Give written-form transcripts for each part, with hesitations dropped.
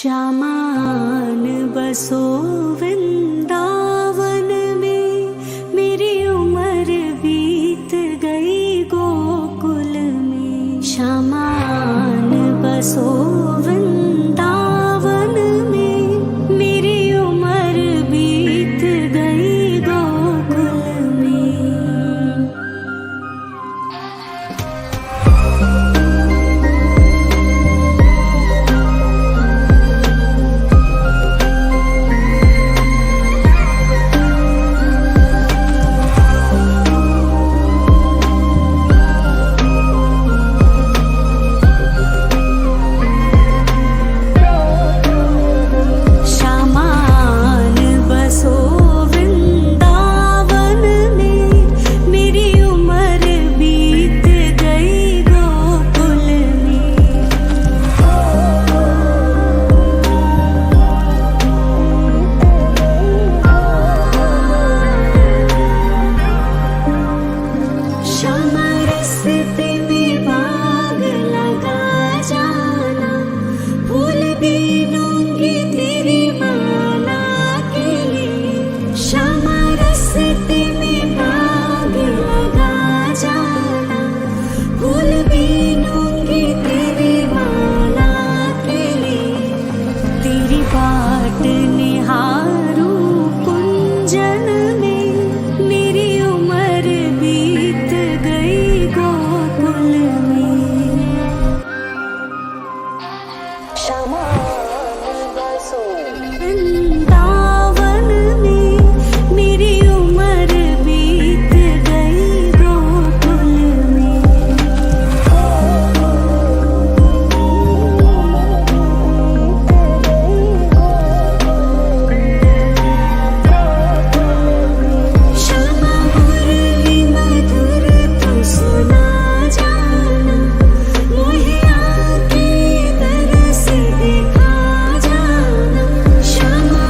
श्यामान बसो वृंदावन में, मेरी उम्र बीत गई गोकुल में। श्यामान बसो वृंदावन में, मेरी उम्र बीत गई गोकुल में। वृंदावन में, मेरी उम्र बीत गई गोकुल में। श्यामा मुरली मधुर तू सुना जाना, मोहे आके दरस दिखा जाना। श्यामा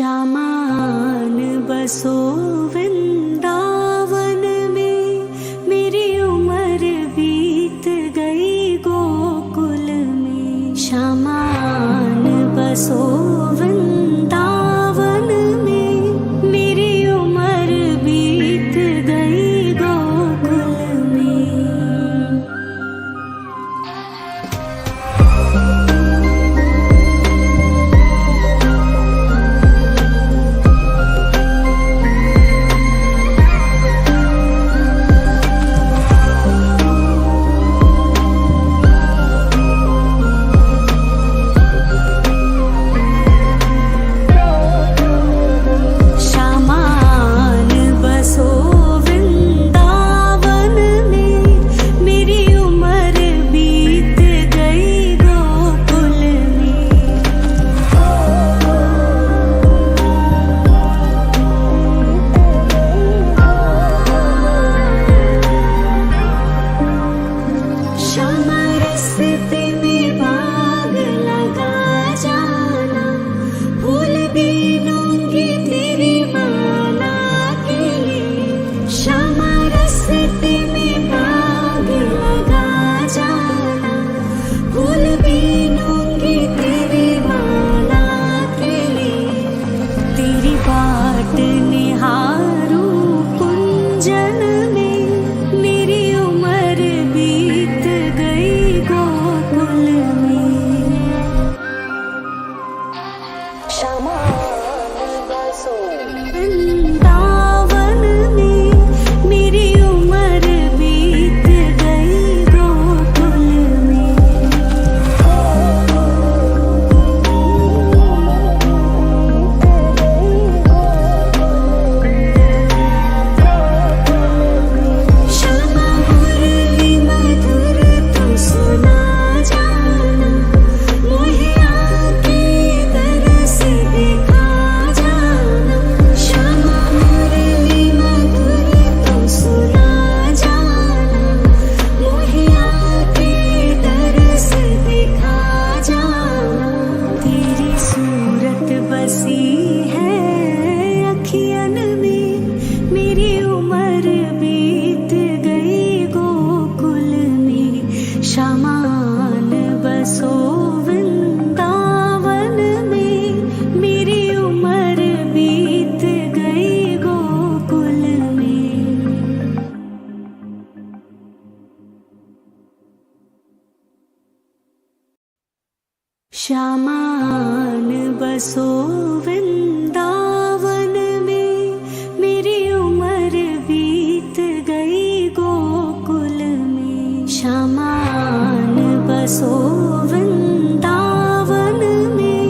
श्यामान बसो वृंदावन में, मेरी उम्र बीत गई गोकुल में। श्यामान बसो वृंदावन में, मेरी उम्र बीत गई गोकुल में। वृंदावन में, मेरी उम्र बीत गई गोकुल में। श्यामा मुरली मधुर तू सुना जाना, मोहे आके तरस दिखा जाना। श्यामा मुरली मधुर तू सुना जाना, मोहे आके तरस दिखा जाना। तेरी सूरत बसी है अखियन में, मेरी उम्र बीत गई गोकुल में। श्यामान बसो वृंदावन में, मेरी उम्र बीत गई गोकुल में। श्यामान बसो वृंदावन में, मेरी उम्र बीत गई गोकुल में। श्यामान बसो वृंदावन में,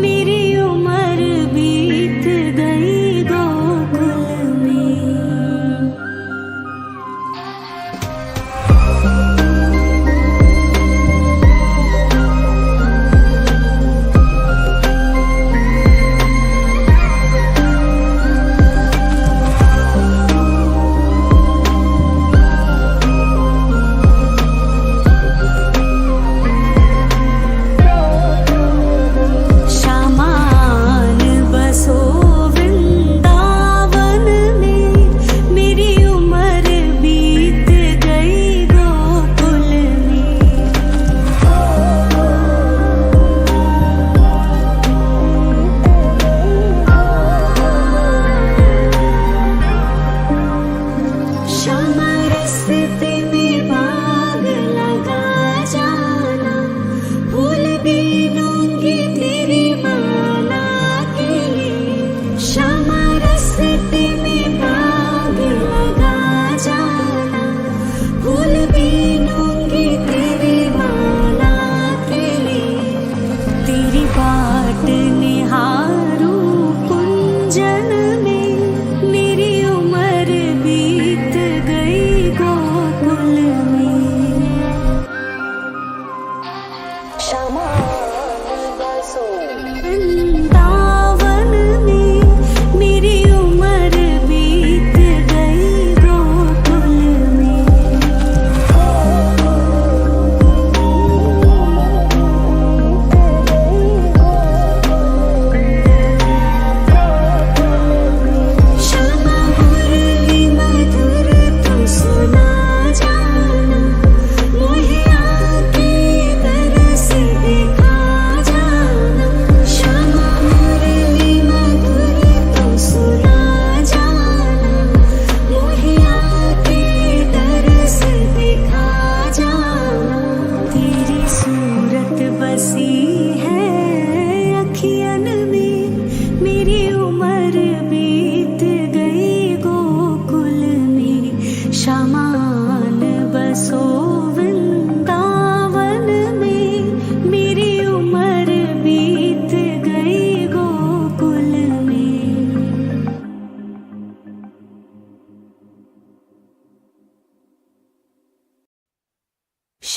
मेरी उम्र बीत गई गोकुल में।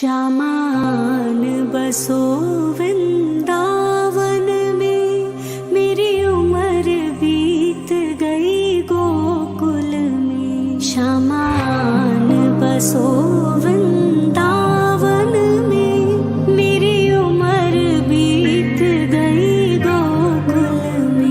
श्यामान बसो वृंदावन में, मेरी उम्र बीत गई गोकुल में। श्यामान बसो वृंदावन में, मेरी उम्र बीत गई गोकुल में।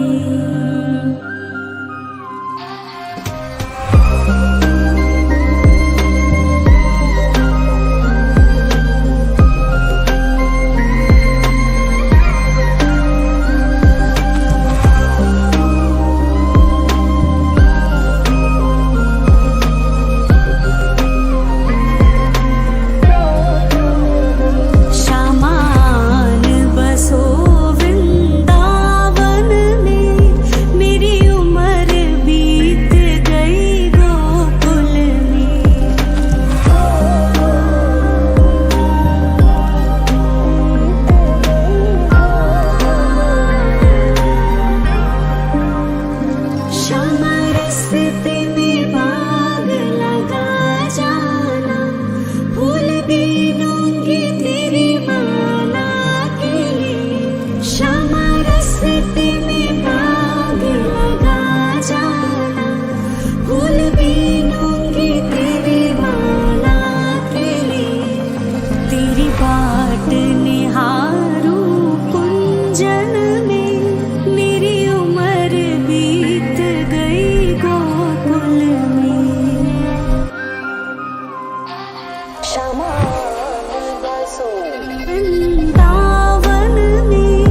वृंदावन में,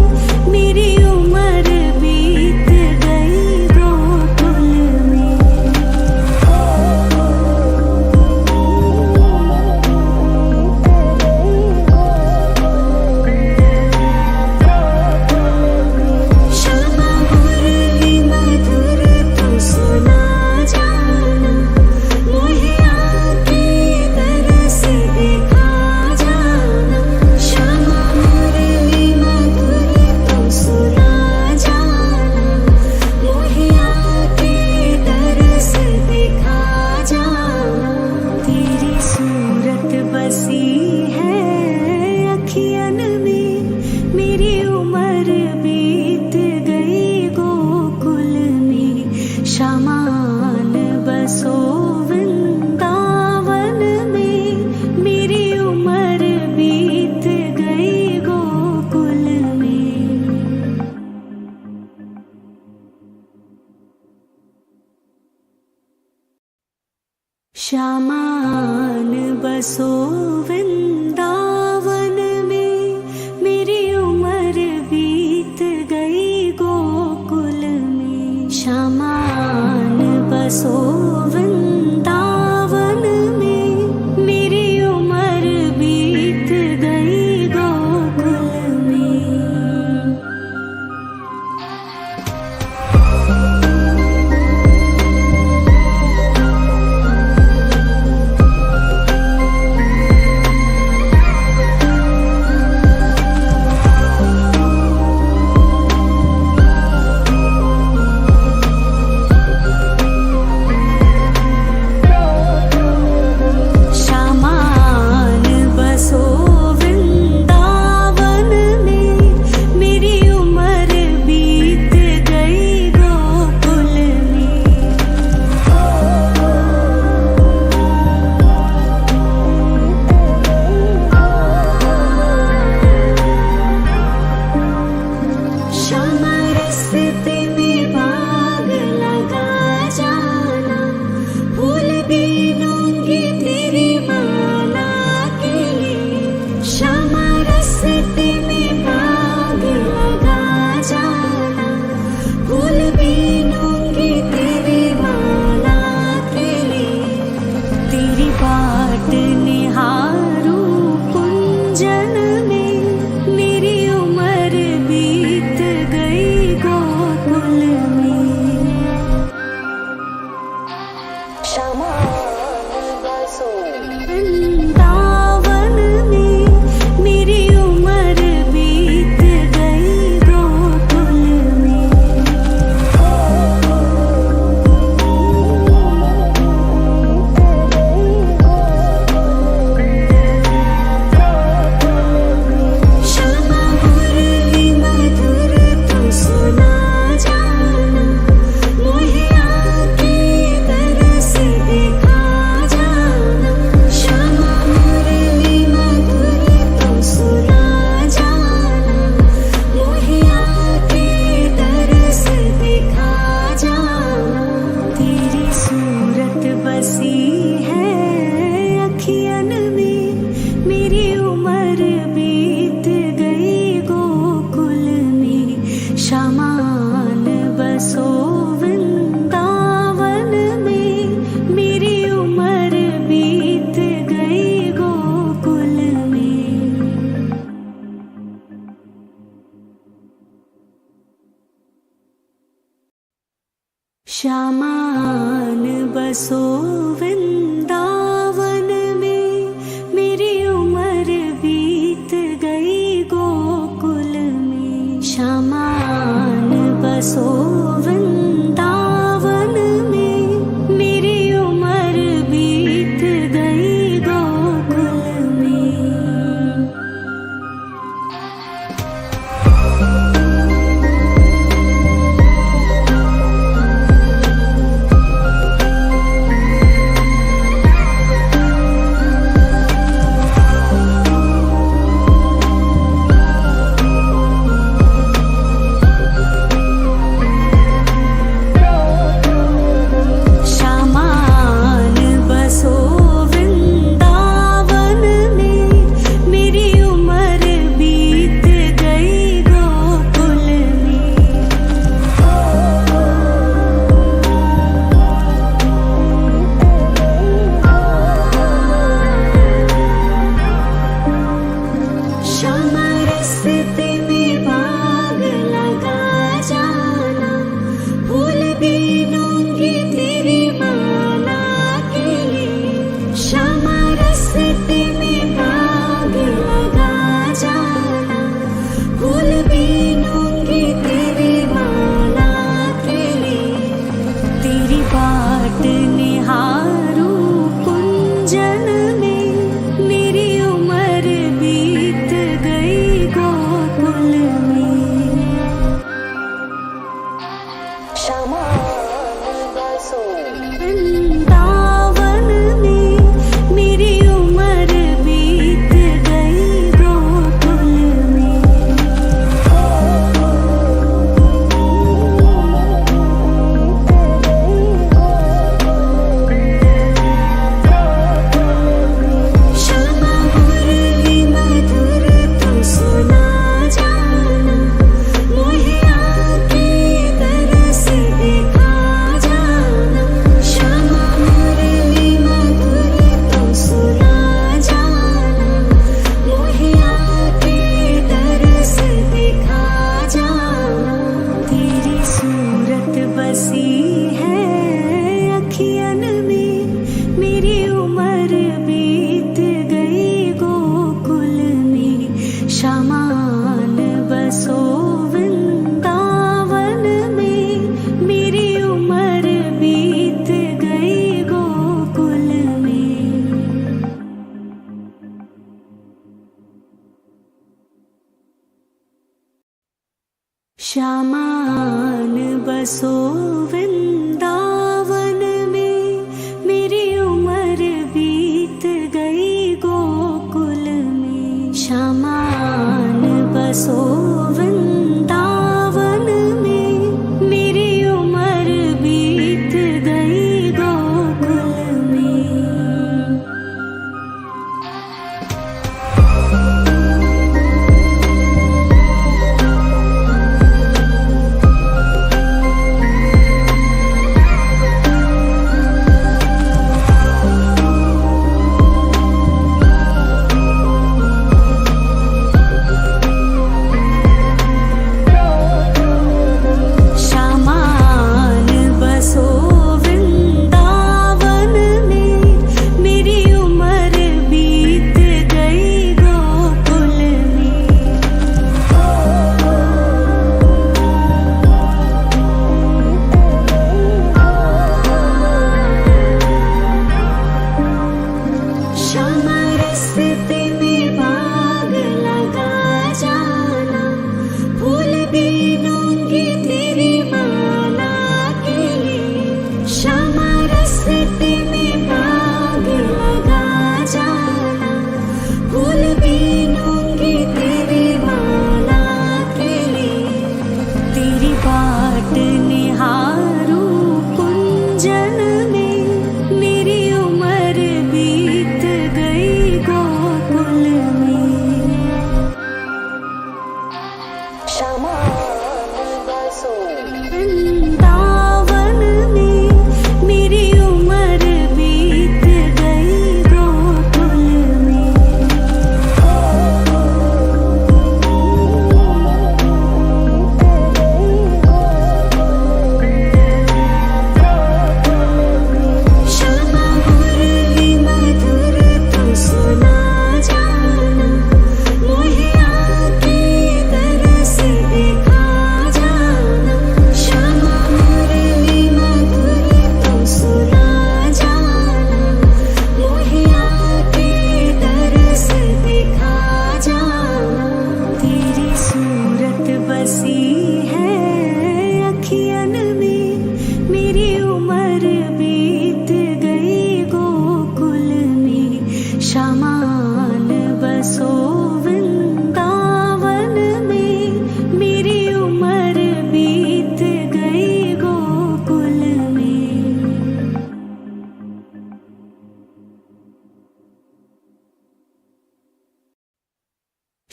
मेरी उम्र बीत गई गोकुल में। श्यामा मुरली मधुर तू सुना जाना, मोहे आके तरस दिखा जाना। श्यामा मुरली मधुर तू सुना जाना, मोहे आके तरस दिखा जाना। तेरी सूरत बसी है अखियन में, मेरी उम्र बीत गई गोकुल में। श्यामान बसो वृंदावन में, मेरी उम्र बीत गई गोकुल में। श्यामान बसो वृंदावन मेरी उम्र बीत गई गोकुल में। शमान बसो वृंदावन में, मेरी उम्र बीत गई गोकुल में। शमान बसो वृंदावन में, मेरी उम्र बीत गई गोकुल में। शमान बसो वृंदावन में, मेरी उम्र बीत गई गोकुल में। शमान बसो वृंदावन में, मेरी उम्र बीत गई गोकुल में। शमान बसो वृंदावन में, मेरी उम्र बीत गई गोकुल में।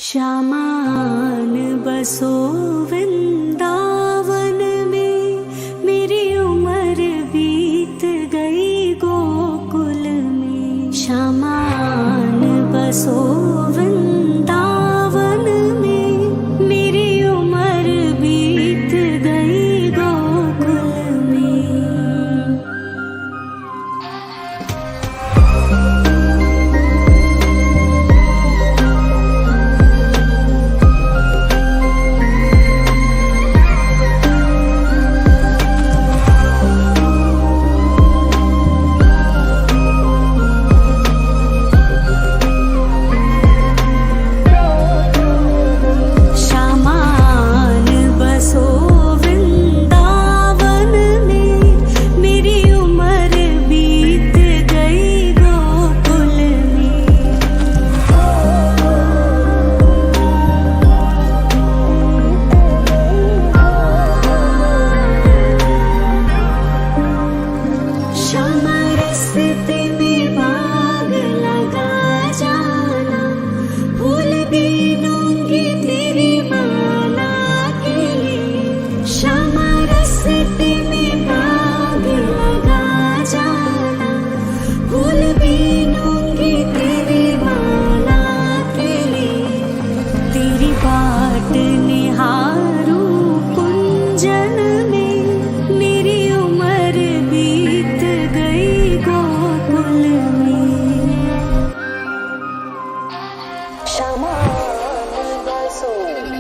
श्यामान बसो वृंदावन में, मेरी उम्र बीत गई गोकुल में। श्यामान बसो वृंदावन में, मेरी उम्र बीत गई गोकुल में।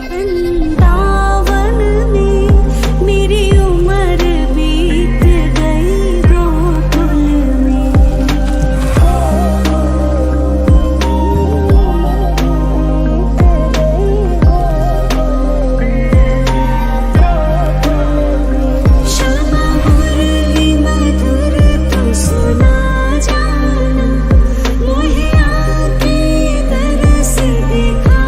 वृंदावन में, मेरी उम्र बीत गई गोकुल में। श्यामा मुरली मधुर तू सुना जाना, मोहे आके तरस दिखा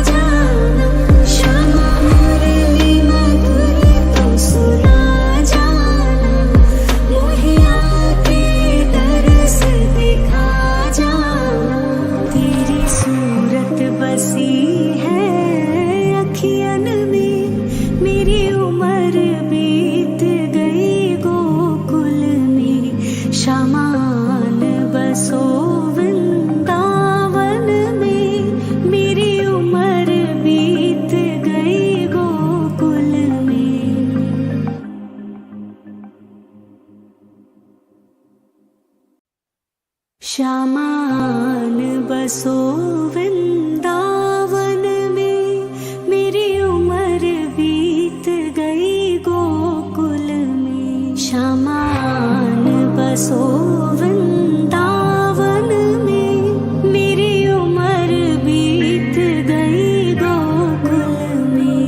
जाना। श्यामा मुरली मधुर तू सुना जाना, मोहे आके तरस दिखा जाना। तेरी सूरत बसी है अखियन में, मेरी उम्र बीत गई गोकुल में। श्यामान बसो वृंदावन में, मेरी उम्र बीत गई गोकुल में। श्यामान बसो वृंदावन में, मेरी उम्र बीत गई गोकुल में। श्यामान बसो वृंदावन में, मेरी उम्र बीत गई गोकुल में।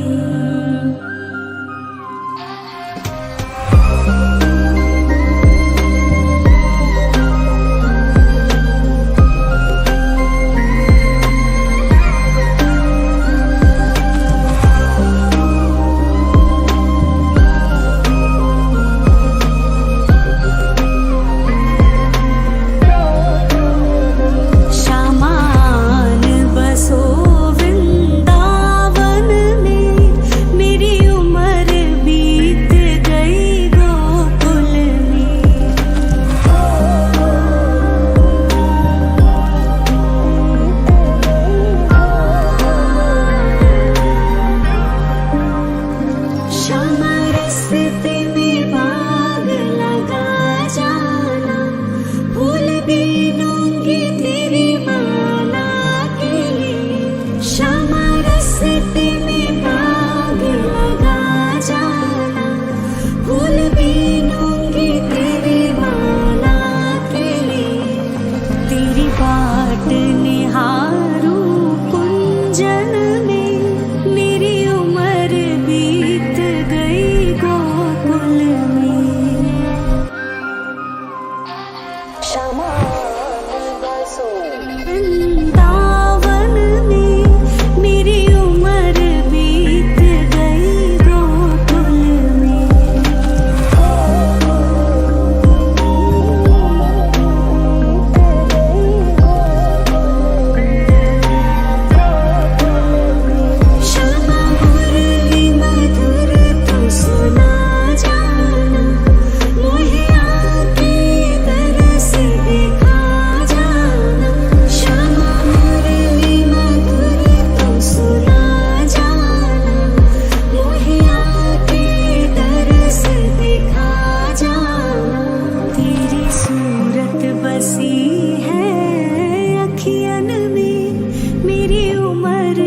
उम्र